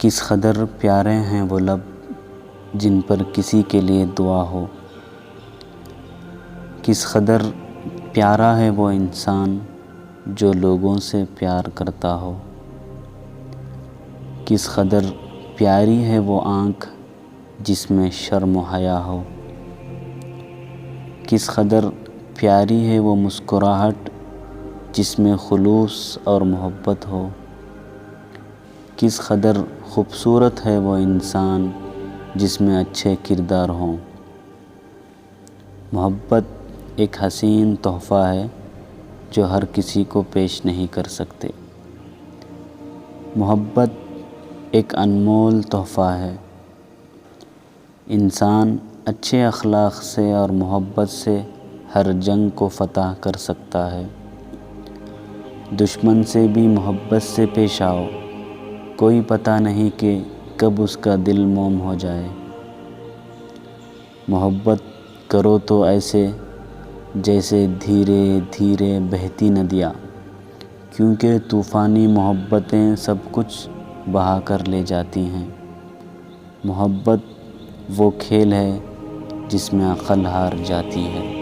کس قدر پیارے ہیں وہ لب جن پر کسی کے لیے دعا ہو، کس قدر پیارا ہے وہ انسان جو لوگوں سے پیار کرتا ہو، کس قدر پیاری ہے وہ آنکھ جس میں شرم و حیا ہو، کس قدر پیاری ہے وہ مسکراہٹ جس میں خلوص اور محبت ہو، کس قدر خوبصورت ہے وہ انسان جس میں اچھے کردار ہوں۔ محبت ایک حسین تحفہ ہے جو ہر کسی کو پیش نہیں کر سکتے۔ محبت ایک انمول تحفہ ہے۔ انسان اچھے اخلاق سے اور محبت سے ہر جنگ کو فتح کر سکتا ہے۔ دشمن سے بھی محبت سے پیش آؤ، کوئی پتہ نہیں کہ کب اس کا دل موم ہو جائے۔ محبت کرو تو ایسے جیسے دھیرے دھیرے بہتی ندیاں، کیونکہ طوفانی محبتیں سب کچھ بہا کر لے جاتی ہیں۔ محبت وہ کھیل ہے جس میں عقل ہار جاتی ہے۔